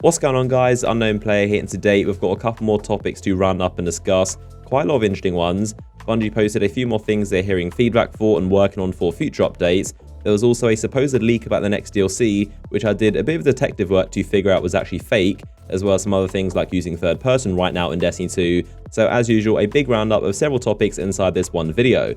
What's going on, guys? Unknown Player here, and today we've got a couple more topics to round up and discuss. Quite a lot of interesting ones. Bungie posted a few more things they're hearing feedback for and working on for future updates. There was also a supposed leak about the next DLC, which I did a bit of detective work to figure out was actually fake, as well as some other things like using third person right now in Destiny 2. So as usual, a big roundup of several topics inside this one video.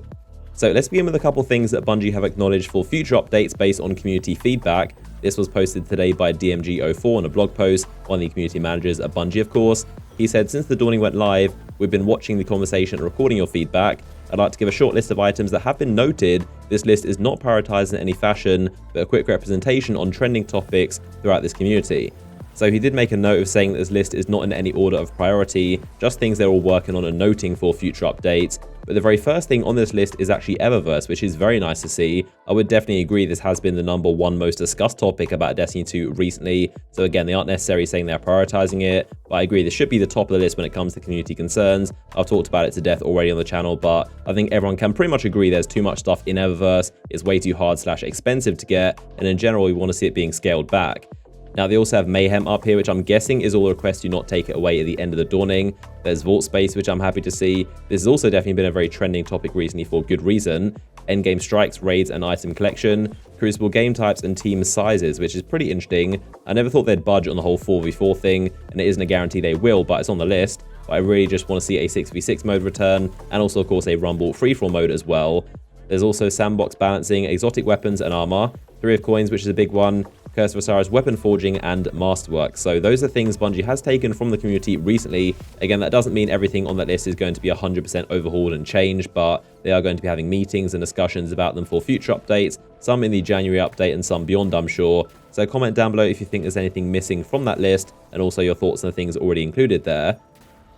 So let's begin with a couple things that Bungie have acknowledged for future updates based on community feedback. This was posted today by DMG04 on a blog post, one of the community managers at Bungie, of course. He said, "Since the dawning went live, we've been watching the conversation and recording your feedback. I'd like to give a short list of items that have been noted. This list is not prioritized in any fashion, but a quick representation on trending topics throughout this community." So he did make a note of saying that this list is not in any order of priority, just things they're all working on and noting for future updates. But the very first thing on this list is actually Eververse, which is very nice to see. I would definitely agree this has been the #1 most discussed topic about Destiny 2 recently. So again, they aren't necessarily saying they're prioritizing it, but I agree this should be the top of the list when it comes to community concerns. I've talked about it to death already on the channel, but I think everyone can pretty much agree there's too much stuff in Eververse, it's way too hard/expensive to get, and in general we want to see it being scaled back. Now, they also have Mayhem up here, which I'm guessing is all the requests do not take it away at the end of the dawning. There's Vault Space, which I'm happy to see. This has also definitely been a very trending topic recently for good reason. Endgame strikes, raids, and item collection. Crucible game types and team sizes, which is pretty interesting. I never thought they'd budge on the whole 4v4 thing, and it isn't a guarantee they will, but it's on the list. But I really just want to see a 6v6 mode return, and also, of course, a Rumble free-for-all mode as well. There's also sandbox balancing, exotic weapons and armor. 3 of coins, which is a big one. Curse of Osiris weapon forging, and masterwork. So those are things Bungie has taken from the community recently. Again, that doesn't mean everything on that list is going to be 100% overhauled and changed, but they are going to be having meetings and discussions about them for future updates, some in the January update and some beyond, I'm sure. So comment down below if you think there's anything missing from that list, and also your thoughts on the things already included there.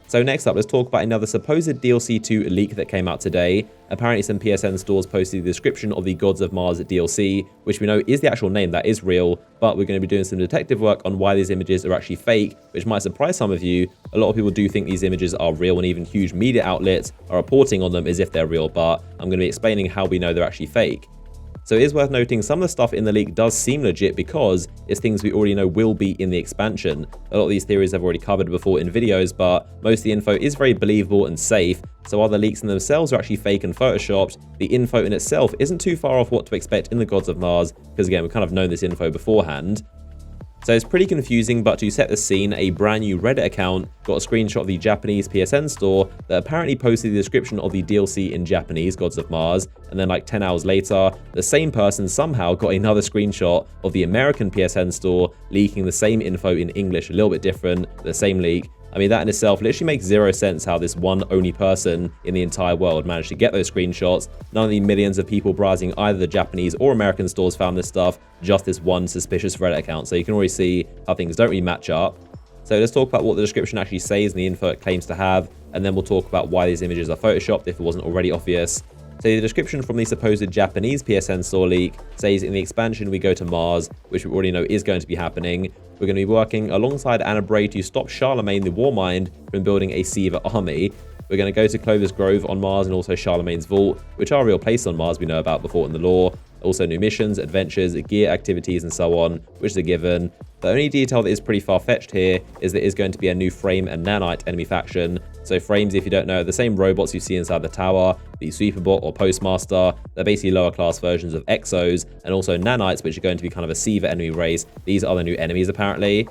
So next up, let's talk about another supposed DLC 2 leak that came out today. Apparently some PSN stores posted the description of the Gods of Mars DLC, which we know is the actual name, that is real, but we're going to be doing some detective work on why these images are actually fake, which might surprise some of you. A lot of people do think these images are real, and even huge media outlets are reporting on them as if they're real, but I'm going to be explaining how we know they're actually fake. So it is worth noting some of the stuff in the leak does seem legit because it's things we already know will be in the expansion. A lot of these theories I've already covered before in videos, but most of the info is very believable and safe. So while the leaks in themselves are actually fake and photoshopped, the info in itself isn't too far off what to expect in the Gods of Mars, because again, we've kind of known this info beforehand. So it's pretty confusing, but to set the scene, a brand new Reddit account got a screenshot of the Japanese PSN store that apparently posted the description of the DLC in Japanese, Gods of Mars, and then like 10 hours later, the same person somehow got another screenshot of the American PSN store leaking the same info in English, a little bit different, the same leak. I mean, that in itself literally makes zero sense how this one only person in the entire world managed to get those screenshots. None of the millions of people browsing either the Japanese or American stores found this stuff, just this one suspicious Reddit account. So you can already see how things don't really match up. So let's talk about what the description actually says and the info it claims to have, and then we'll talk about why these images are photoshopped if it wasn't already obvious. So the description from the supposed Japanese PSN store leak says in the expansion we go to Mars, which we already know is going to be happening. We're going to be working alongside Anna Bray to stop Charlemagne the Warmind from building a Siva army. We're going to go to Clovis Grove on Mars and also Charlemagne's Vault, which are real places on Mars we know about before in the lore. Also new missions, adventures, gear activities and so on, which is a given. The only detail that is pretty far-fetched here is there is going to be a new Frame and Nanite enemy faction. So Frames, if you don't know, are the same robots you see inside the tower, the Sweeperbot or Postmaster. They're basically lower class versions of Exos, and also Nanites, which are going to be kind of a Siva enemy race. These are the new enemies apparently.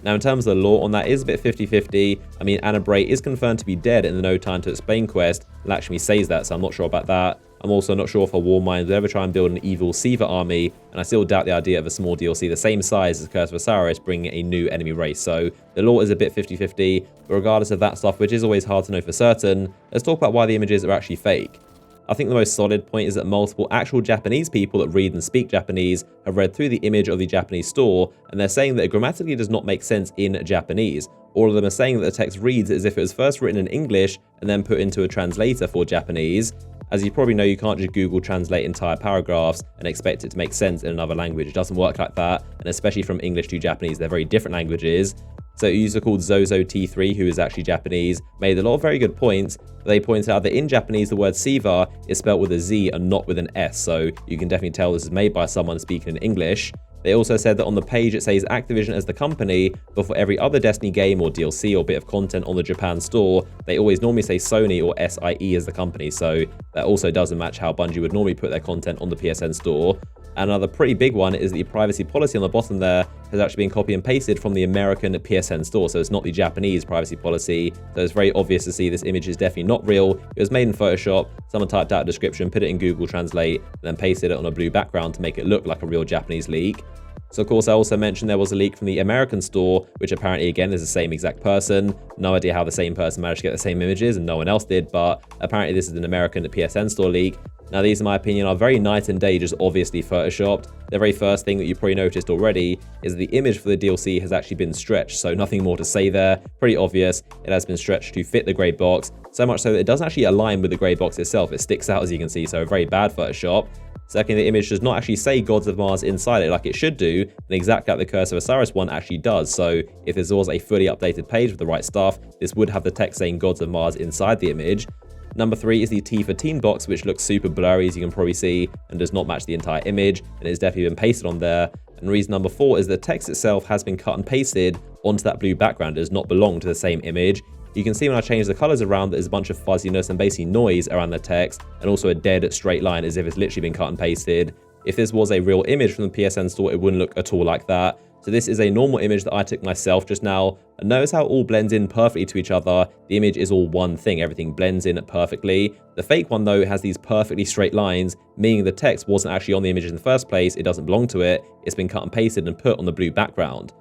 Now in terms of the lore on that is a bit 50-50. I mean, Anna Bray is confirmed to be dead in the No Time to Explain quest. Lakshmi says that, so I'm not sure about that. I'm also not sure if a Warmind would ever try and build an evil Siva army, and I still doubt the idea of a small DLC the same size as Curse of Osiris bringing a new enemy race. So the lore is a bit 50-50, but regardless of that stuff, which is always hard to know for certain, let's talk about why the images are actually fake. I think the most solid point is that multiple actual Japanese people that read and speak Japanese have read through the image of the Japanese store, and they're saying that it grammatically does not make sense in Japanese. All of them are saying that the text reads as if it was first written in English and then put into a translator for Japanese. As you probably know, you can't just Google translate entire paragraphs and expect it to make sense in another language. It doesn't work like that, and especially from English to Japanese, they're very different languages. So a user called ZozoT3, who is actually Japanese, made a lot of very good points. They pointed out that in Japanese, the word Siva is spelled with a Z and not with an S, so you can definitely tell this is made by someone speaking in English. They also said that on the page it says Activision as the company, but for every other Destiny game or DLC or bit of content on the Japan store, they always normally say Sony or SIE as the company, so that also doesn't match how Bungie would normally put their content on the PSN store. And another pretty big one is the privacy policy on the bottom there has actually been copy and pasted from the American PSN store, so it's not the Japanese privacy policy. So it's very obvious to see this image is definitely not real. It was made in Photoshop, someone typed out a description, put it in Google Translate, and then pasted it on a blue background to make it look like a real Japanese leak. So of course I also mentioned there was a leak from the American store, which apparently again is the same exact person. No idea how the same person managed to get the same images and no one else did, but apparently this is an American PSN store leak. Now these in my opinion are very night and day, just obviously photoshopped. The very first thing that you probably noticed already is the image for the DLC has actually been stretched, so nothing more to say there. Pretty obvious, it has been stretched to fit the grey box, so much so that it doesn't actually align with the grey box itself. It sticks out as you can see, so a very bad Photoshop. Second, the image does not actually say Gods of Mars inside it like it should do, and exactly like the Curse of Osiris one actually does. So if this was a fully updated page with the right stuff, this would have the text saying Gods of Mars inside the image. Number 3 is the T for Teen box, which looks super blurry as you can probably see and does not match the entire image, and it's definitely been pasted on there. And reason number 4 is the text itself has been cut and pasted onto that blue background. It does not belong to the same image. You can see when I change the colors around that there's a bunch of fuzziness and basically noise around the text, and also a dead straight line as if it's literally been cut and pasted. If this was a real image from the PSN store, it wouldn't look at all like that. So this is a normal image that I took myself just now, and notice how it all blends in perfectly to each other. The image is all one thing, everything blends in perfectly. The fake one though has these perfectly straight lines, meaning the text wasn't actually on the image in the first place, it doesn't belong to it, it's been cut and pasted and put on the blue background.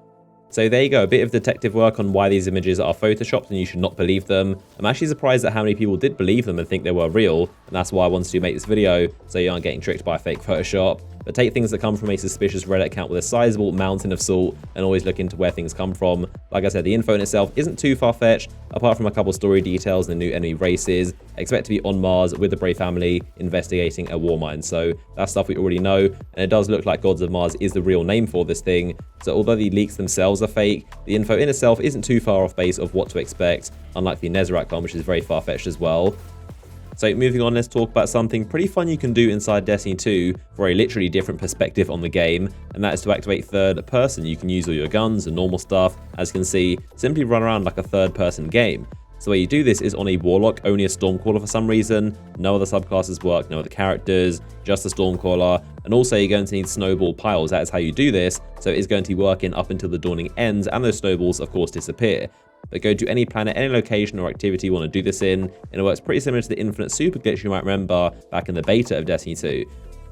So there you go, a bit of detective work on why these images are photoshopped and you should not believe them. I'm actually surprised at how many people did believe them and think they were real, and that's why I wanted to make this video, so you aren't getting tricked by a fake Photoshop. But take things that come from a suspicious Reddit account with a sizable mountain of salt and always look into where things come from. Like I said, the info in itself isn't too far-fetched, apart from a couple story details and the new enemy races. Expect to be on Mars with the Bray family investigating a war mine. So that's stuff we already know, and it does look like Gods of Mars is the real name for this thing. So although the leaks themselves are fake, the info in itself isn't too far off base of what to expect, unlike the Netherrack one, which is very far-fetched as well. So moving on, let's talk about something pretty fun you can do inside Destiny 2 for a literally different perspective on the game, and that is to activate third person. You can use all your guns and normal stuff, as you can see, simply run around like a third person game. So the way you do this is on a Warlock, only a Stormcaller for some reason, no other subclasses work, no other characters, just a Stormcaller, and also you're going to need snowball piles. That is how you do this, so it is going to be working up until the dawning ends, and those snowballs of course disappear. But go to any planet, any location or activity you want to do this in, and it works pretty similar to the infinite super glitch you might remember back in the beta of Destiny 2.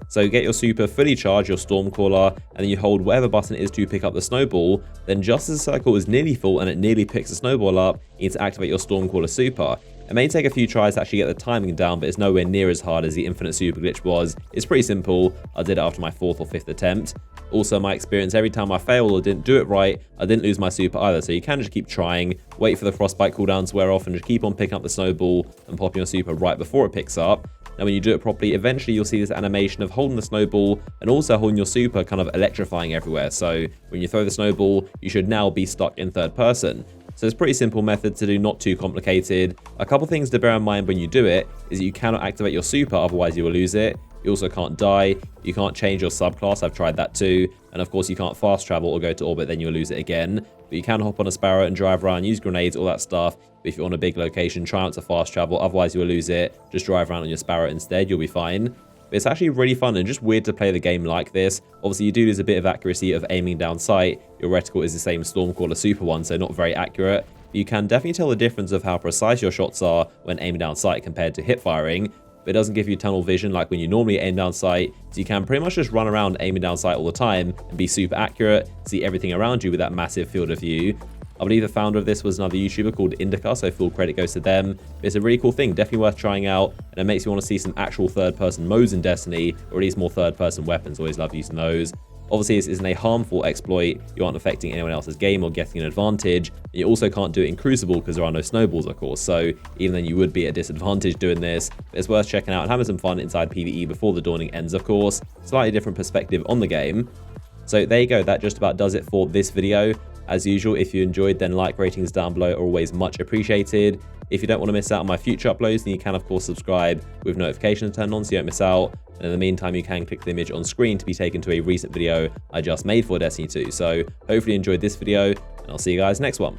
So get your super fully charged, your Stormcaller, and then you hold whatever button it is to pick up the snowball. Then just as the circle is nearly full and it nearly picks the snowball up, you need to activate your Stormcaller super. It may take a few tries to actually get the timing down, but it's nowhere near as hard as the infinite super glitch was. It's pretty simple. I did it after my 4th or 5th attempt. Also, my experience, every time I failed or didn't do it right, I didn't lose my super either, so you can just keep trying, wait for the frostbite cooldown to wear off, and just keep on picking up the snowball and popping your super right before it picks up. Now when you do it properly, eventually you'll see this animation of holding the snowball and also holding your super kind of electrifying everywhere. So when you throw the snowball, you should now be stuck in third person. So it's a pretty simple method to do, not too complicated. A couple things to bear in mind when you do it is that you cannot activate your super, otherwise you will lose it. You also can't die, you can't change your subclass, I've tried that too, and of course you can't fast travel or go to orbit, then you'll lose it again. But you can hop on a Sparrow and drive around, use grenades, all that stuff. But if you're on a big location, try not to fast travel, otherwise you will lose it. Just drive around on your Sparrow instead, you'll be fine. But it's actually really fun and just weird to play the game like this. Obviously you do lose a bit of accuracy of aiming down sight. Your reticle is the same Stormcaller super one, so not very accurate. But you can definitely tell the difference of how precise your shots are when aiming down sight compared to hip firing. But it doesn't give you tunnel vision like when you normally aim down sight, so you can pretty much just run around aiming down sight all the time and be super accurate, see everything around you with that massive field of view. I believe the founder of this was another YouTuber called Indica, so full credit goes to them. But it's a really cool thing, definitely worth trying out, and it makes you want to see some actual third-person modes in Destiny, or at least more third-person weapons. Always love using those. Obviously, this isn't a harmful exploit. You aren't affecting anyone else's game or getting an advantage. And you also can't do it in Crucible because there are no snowballs, of course. So even then, you would be at a disadvantage doing this. But it's worth checking out and having some fun inside PvE before the dawning ends, of course. Slightly different perspective on the game. So there you go. That just about does it for this video. As usual, if you enjoyed, then like ratings down below are always much appreciated. If you don't want to miss out on my future uploads, then you can of course subscribe with notifications turned on so you don't miss out. And in the meantime, you can click the image on screen to be taken to a recent video I just made for Destiny 2. So hopefully you enjoyed this video, and I'll see you guys next one.